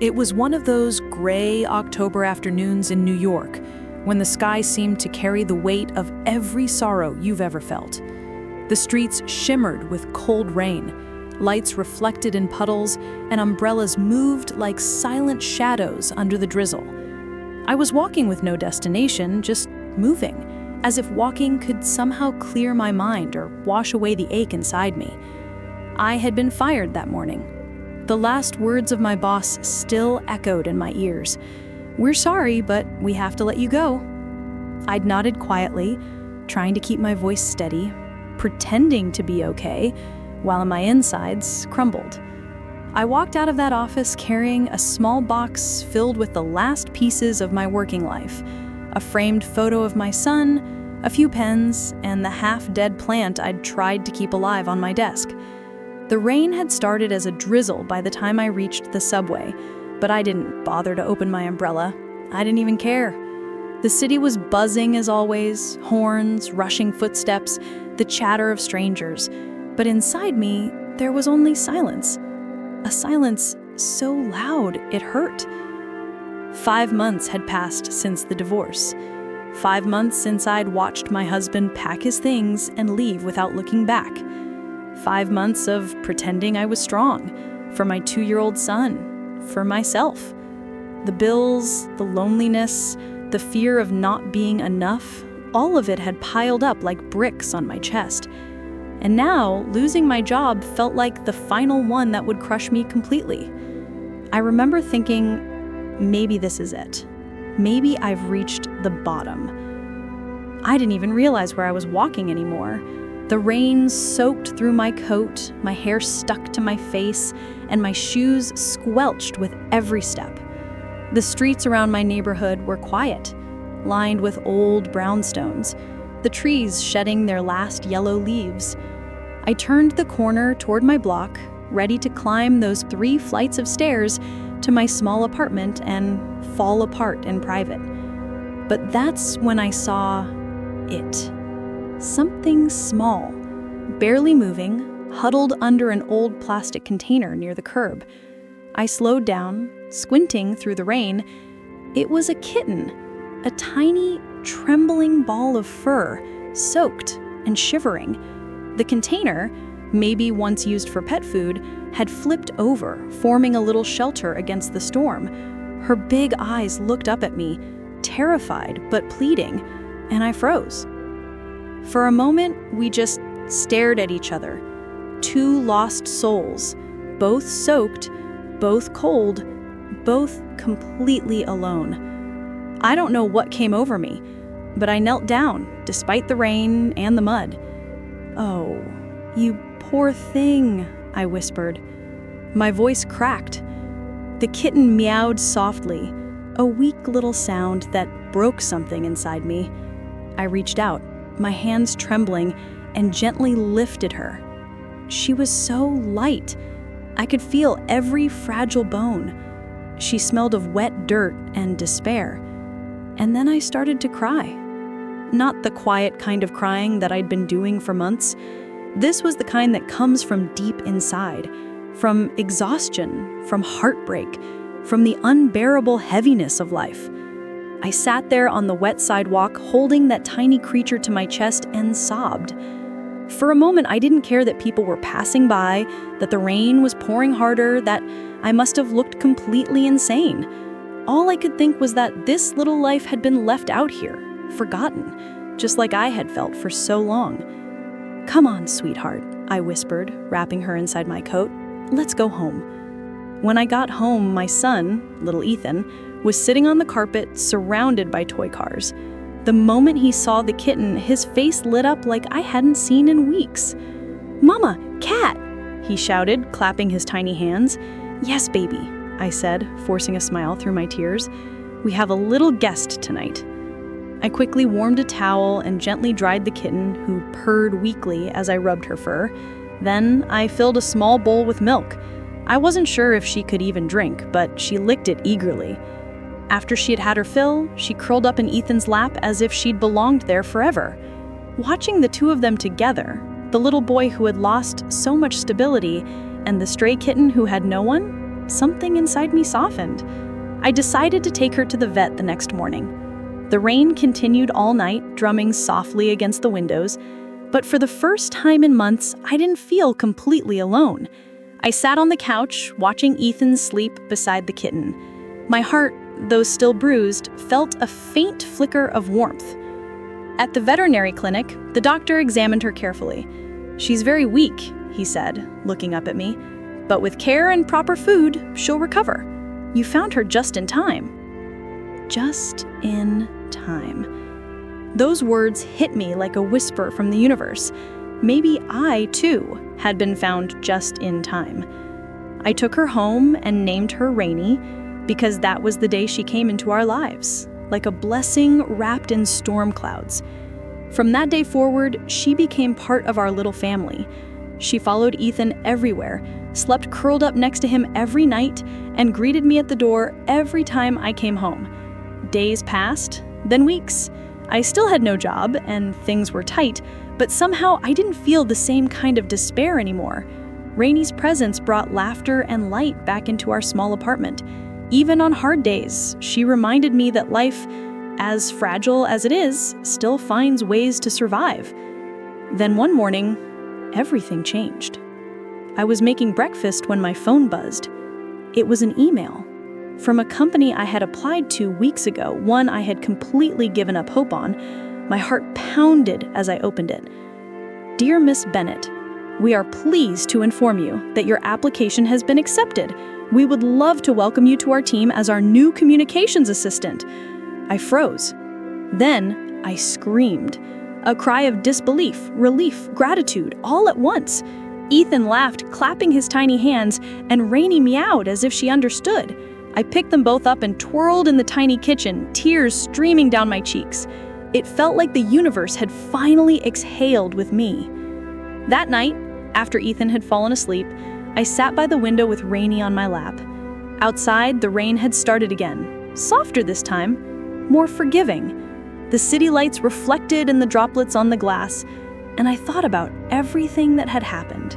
It was one of those gray October afternoons in New York, when the sky seemed to carry the weight of every sorrow you've ever felt. The streets shimmered with cold rain, lights reflected in puddles, and umbrellas moved like silent shadows under the drizzle. I was walking with no destination, just moving, as if walking could somehow clear my mind or wash away the ache inside me. I had been fired that morning. The last words of my boss still echoed in my ears. "We're sorry, but we have to let you go." I'd nodded quietly, trying to keep my voice steady, pretending to be okay, while my insides crumbled. I walked out of that office carrying a small box filled with the last pieces of my working life, a framed photo of my son, a few pens, and the half-dead plant I'd tried to keep alive on my desk. The rain had started as a drizzle by the time I reached the subway, but I didn't bother to open my umbrella. I didn't even care. The city was buzzing as always, horns, rushing footsteps, the chatter of strangers. But inside me, there was only silence. A silence so loud it hurt. 5 months had passed since the divorce. 5 months since I'd watched my husband pack his things and leave without looking back. 5 months of pretending I was strong, for my 2-year-old son, for myself. The bills, the loneliness, the fear of not being enough, all of it had piled up like bricks on my chest. And now, losing my job felt like the final one that would crush me completely. I remember thinking, maybe this is it. Maybe I've reached the bottom. I didn't even realize where I was walking anymore. The rain soaked through my coat, my hair stuck to my face, and my shoes squelched with every step. The streets around my neighborhood were quiet, lined with old brownstones, the trees shedding their last yellow leaves. I turned the corner toward my block, ready to climb those 3 flights of stairs to my small apartment and fall apart in private. But that's when I saw it. Something small, barely moving, huddled under an old plastic container near the curb. I slowed down, squinting through the rain. It was a kitten, a tiny, trembling ball of fur, soaked and shivering. The container, maybe once used for pet food, had flipped over, forming a little shelter against the storm. Her big eyes looked up at me, terrified but pleading, and I froze. For a moment, we just stared at each other. 2 lost souls, both soaked, both cold, both completely alone. I don't know what came over me, but I knelt down, despite the rain and the mud. "Oh, you poor thing," I whispered. My voice cracked. The kitten meowed softly, a weak little sound that broke something inside me. I reached out, my hands trembling, and gently lifted her. She was so light. I could feel every fragile bone. She smelled of wet dirt and despair. And then I started to cry. Not the quiet kind of crying that I'd been doing for months. This was the kind that comes from deep inside, from exhaustion, from heartbreak, from the unbearable heaviness of life. I sat there on the wet sidewalk, holding that tiny creature to my chest and sobbed. For a moment, I didn't care that people were passing by, that the rain was pouring harder, that I must have looked completely insane. All I could think was that this little life had been left out here, forgotten, just like I had felt for so long. "Come on, sweetheart," I whispered, wrapping her inside my coat. "Let's go home." When I got home, my son, little Ethan, was sitting on the carpet, surrounded by toy cars. The moment he saw the kitten, his face lit up like I hadn't seen in weeks. "Mama, cat!" he shouted, clapping his tiny hands. "Yes, baby," I said, forcing a smile through my tears. "We have a little guest tonight." I quickly warmed a towel and gently dried the kitten, who purred weakly as I rubbed her fur. Then I filled a small bowl with milk. I wasn't sure if she could even drink, but she licked it eagerly. After she had had her fill, she curled up in Ethan's lap as if she'd belonged there forever. Watching the 2 of them together, the little boy who had lost so much stability and the stray kitten who had no one, something inside me softened. I decided to take her to the vet the next morning. The rain continued all night, drumming softly against the windows, but for the first time in months, I didn't feel completely alone. I sat on the couch, watching Ethan sleep beside the kitten. My heart, though still bruised, felt a faint flicker of warmth. At the veterinary clinic, the doctor examined her carefully. "She's very weak," he said, looking up at me. "But with care and proper food, she'll recover. You found her just in time." Just in time. Those words hit me like a whisper from the universe. Maybe I, too, had been found just in time. I took her home and named her Rainy, because that was the day she came into our lives, like a blessing wrapped in storm clouds. From that day forward, she became part of our little family. She followed Ethan everywhere, slept curled up next to him every night, and greeted me at the door every time I came home. Days passed, then weeks. I still had no job, and things were tight, but somehow I didn't feel the same kind of despair anymore. Rainy's presence brought laughter and light back into our small apartment. Even on hard days, she reminded me that life, as fragile as it is, still finds ways to survive. Then one morning, everything changed. I was making breakfast when my phone buzzed. It was an email from a company I had applied to weeks ago, one I had completely given up hope on. My heart pounded as I opened it. "Dear Miss Bennett, we are pleased to inform you that your application has been accepted. We would love to welcome you to our team as our new communications assistant." I froze. Then I screamed. A cry of disbelief, relief, gratitude, all at once. Ethan laughed, clapping his tiny hands, and Rainy meowed as if she understood. I picked them both up and twirled in the tiny kitchen, tears streaming down my cheeks. It felt like the universe had finally exhaled with me. That night, after Ethan had fallen asleep, I sat by the window with Rainy on my lap. Outside, the rain had started again, softer this time, more forgiving. The city lights reflected in the droplets on the glass, and I thought about everything that had happened.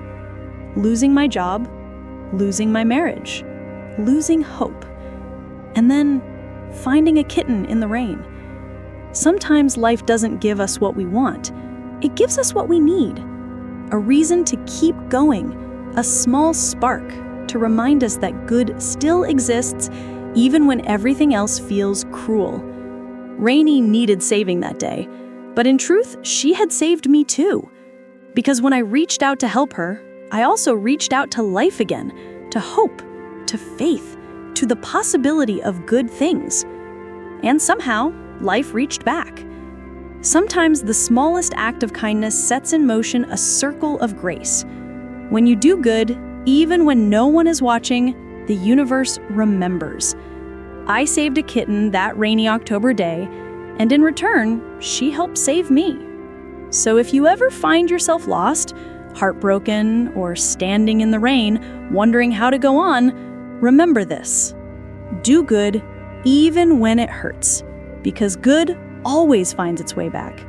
Losing my job, losing my marriage, losing hope, and then finding a kitten in the rain. Sometimes life doesn't give us what we want. It gives us what we need. A reason to keep going, a small spark to remind us that good still exists even when everything else feels cruel. Rainy needed saving that day, but in truth, she had saved me too. Because when I reached out to help her, I also reached out to life again, to hope, to faith, to the possibility of good things. And somehow, life reached back. Sometimes the smallest act of kindness sets in motion a circle of grace. When you do good, even when no one is watching, the universe remembers. I saved a kitten that rainy October day, and in return, she helped save me. So if you ever find yourself lost, heartbroken, or standing in the rain, wondering how to go on, remember this. Do good even when it hurts, because good always finds its way back.